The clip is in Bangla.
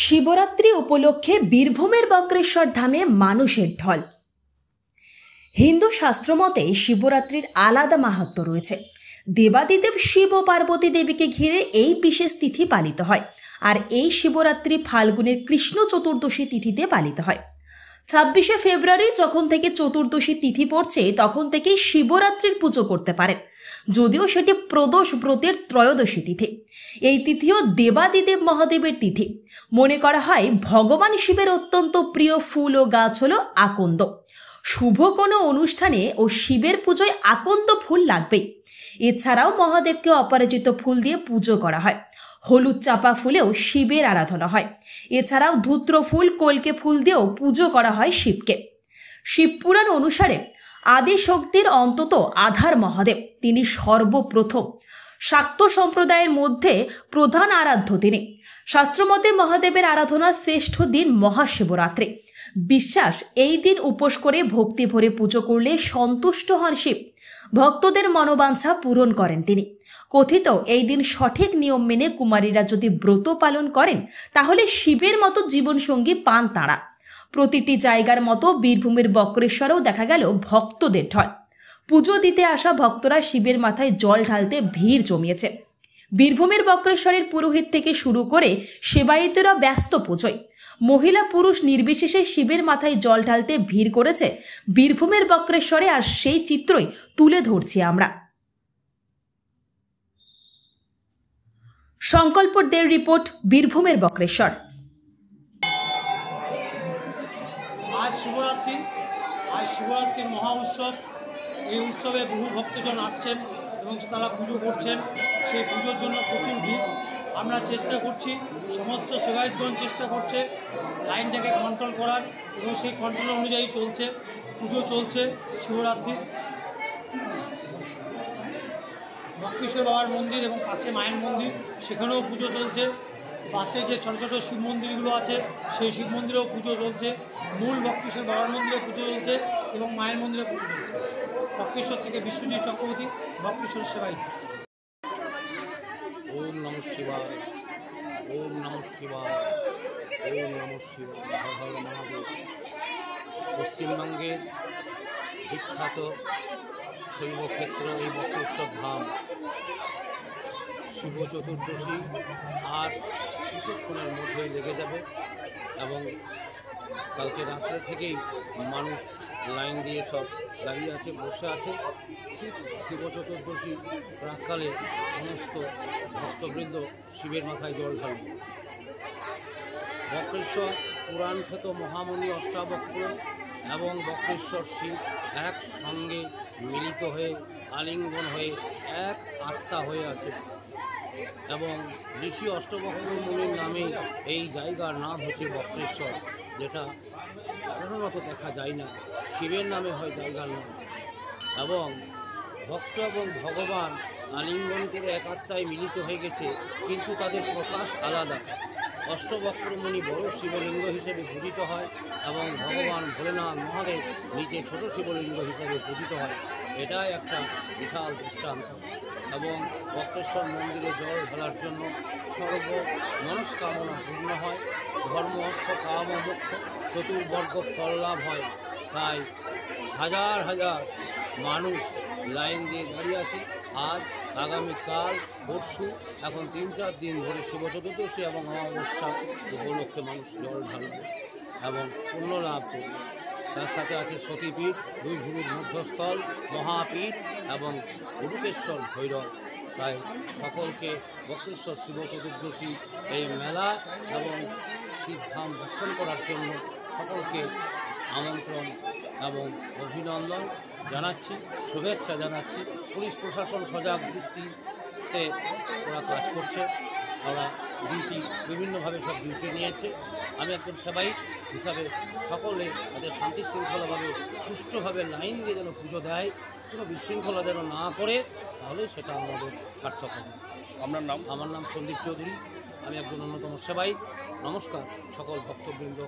শিবরাত্রি উপলক্ষে বীরভূমের বক্রেশ্বর ধামে মানুষের ঢল। হিন্দু শাস্ত্র মতে শিবরাত্রির আলাদা মাহাত্ম্য রয়েছে। দেবাদিদেব শিব ও পার্বতী দেবীকে ঘিরে এই বিশেষ তিথি পালিত হয়। আর এই শিবরাত্রি ফাল্গুনের কৃষ্ণ চতুর্দশী তিথিতে পালিত হয়। 26শে ফেব্রুয়ারি যখন থেকে চতুর্দশী তিথি পড়ছে তখন থেকেই শিবরাত্রির পুজো করতে পারেন, যদিও সেটি প্রদোষ ব্রতের ত্রয়োদশী তিথি। এই তিথিও দেবাদিদেব মহাদেবের তিথি। মনে করা হয় ভগবান শিবের অত্যন্ত প্রিয় ফুল ও গাছ হলো আকন্দ। শুভ কোনো অনুষ্ঠানে ও শিবের পুজোয় আকন্দ ফুল লাগবেই। এছাড়াও মহাদেবকে অপরাজিত ফুল দিয়ে পুজো করা হয়। হলুদ চাপা ফুলেও শিবের আরাধনা হয়। এছাড়াও ধূত্র ফুল, কলকে ফুল দিয়েও পুজো করা হয় শিবকে। শিবপুরাণ অনুসারে আদি শক্তির অন্তত আধার মহাদেব, তিনি সর্বপ্রথম। শাক্ত সম্প্রদায়ের মধ্যে প্রধান আরাধ্য তিনি। শাস্ত্রমতে মহাদেবের আরাধনার শ্রেষ্ঠ দিন মহাশিবরাত্রি। বিশ্বাস, এই দিন উপোস করে ভক্তি ভরে পুজো করলে সন্তুষ্ট হন শিব, ভক্তদের মনোবাঞ্ছা পূরণ করেন তিনি। কথিত এই দিন সঠিক নিয়ম মেনে কুমারীরা যদি ব্রত পালন করেন তাহলে শিবের মতো জীবনসঙ্গী পান তাঁরা। প্রতিটি জায়গার মতো বীরভূমের বক্রেশ্বরেও দেখা গেল ভক্তদের ঢল। পুজো দিতে আসা ভক্তরা শিবের মাথায় জল ঢালতে ভিড় জমিয়েছে। বীরভূমের বক্রেশ্বরের পুরোহিত থেকে শুরু করে সেবায়েতেরা ব্যস্ত পুজোয়। মহিলা পুরুষ নির্বিশেষে শিবের মাথায় জল ঢালতে ভিড় করেছে বীরভূমের বক্রেশ্বরে, আর সেই চিত্রই তুলে ধরছি আমরা। সংকল্প দের রিপোর্ট, বীরভূমের বক্রেশ্বর। আজ শিবরাত্রির মহা উৎসব। এই উৎসবে বহু ভক্তজন আসছেন এবং তারা পুজো করছেন। সেই পুজোর জন্য প্রচুর ভিড়। আমরা চেষ্টা করছি, সমস্ত সেবায়তগণ চেষ্টা করছে লাইনটাকে কন্ট্রোল করার, এবং সেই কন্ট্রোল অনুযায়ী চলছে, পুজো চলছে। শিবরাত্রির বক্রেশ্বর বাবার মন্দির এবং পাশে মায়ের মন্দির, সেখানেও পুজো চলছে। পাশে যে ছোটো ছোটো শিব মন্দিরগুলো আছে সেই শিব মন্দিরেও পুজো চলছে। মূল বক্রেশ্বর বাবার মন্দিরে পুজো চলছে এবং মায়ের মন্দিরে পুজো চলছে। বক্রেশ্বর থেকে বিশ্বজিৎ চক্রবর্তী, বক্রেশ্বর সেবাই। ওম নমঃ শিবায়, ওম নমঃ শিবায়, ওম নমঃ শিবায়। হর হর মহাদেব। পশ্চিমবঙ্গের বিখ্যাত শৈবক্ষেত্র এই বক্রেশ্বর ধাম। শিব চতুর্দশী আর কিছুক্ষণের মধ্যেই লেগে যাবে এবং কালকে রাত্রে থেকেই মানুষ লাইন দিয়ে সব দাঁড়িয়ে আছে, বসে আছে। শিব চতুর্দশী প্রাককালে সমস্ত ভক্তবৃন্দ শিবের মাথায় জল ঢালবে। বক্রেশ্বর পুরাণ খ্যাত মহামণি অষ্টাবক্র এবং বক্রেশ্বর শিব একসঙ্গে মিলিত হয়ে আলিঙ্গন হয়ে এক আত্মা হয়ে আছে এবং ঋষি অষ্টবক্র মুনির নামে এই জায়গার নাম হচ্ছে বক্রেশ্বর, যেটা সাধারণত দেখা যায় না। শিবের নামে হয় জায়গার নাম। এবং ভক্ত এবং ভগবান আলিঙ্গন করে এক আত্মায় মিলিত হয়ে গেছে, কিন্তু তাদের প্রকাশ আলাদা। অষ্টবক্রমণি বড় শিবলিঙ্গ হিসেবে পূজিত হয় এবং ভগবান ভোলেনাথ মহাদেব নিচে ছোট শিবলিঙ্গ হিসেবে পূজিত হয়। এটাই একটা বিশাল দৃষ্টান্ত। এবং বক্রেশ্বর মন্দিরে জল ঢালার জন্য সর্ব মনস্কামনা পূর্ণ হয়। ধর্ম, অর্থ, কাম, মোক্ষ চতুর্বর্গ ফল লাভ হয়। তাই হাজার হাজার মানুষ লাইন দিয়ে দাঁড়িয়ে আছে। আজ, আগামীকাল, পরশু, এখন 3-4 দিন ধরে শিব চতুর্দশী এবং অমাবস্যা উপলক্ষে মানুষ জল ঢালবে এবং পুণ্য লাভ করবে। তার সাথে আছে সতীপীঠ, দুই ভুরুর মধ্যস্থল, মহাপীঠ এবং উড়ুকেশ্বর ভৈরব। তাই সকলকে বক্রেশ্বর শিব চতুর্দশী এই মেলা এবং শিবধাম দর্শন করার জন্য সকলকে আমন্ত্রণ এবং অভিনন্দন জানাচ্ছি, শুভেচ্ছা জানাচ্ছি। পুলিশ প্রশাসন সজাগ দৃষ্টিতে ওরা কাজ করছে। ওরা ডিউটি বিভিন্নভাবে সব ডিউটি নিয়েছে। আমি একজন সেবায়িত হিসাবে সকলে তাদের শান্তি শৃঙ্খলাভাবে সুষ্ঠুভাবে লাইন দিয়ে যেন পুজো দেয়, কোনো বিশৃঙ্খলা যেন না করে, তাহলে সেটা আমাদের সার্থক হবে। আপনার নাম? আমার নাম সন্দীপ চৌধুরী। আমি একজন অন্যতম সেবায়িত। নমস্কার সকল ভক্তবৃন্দ।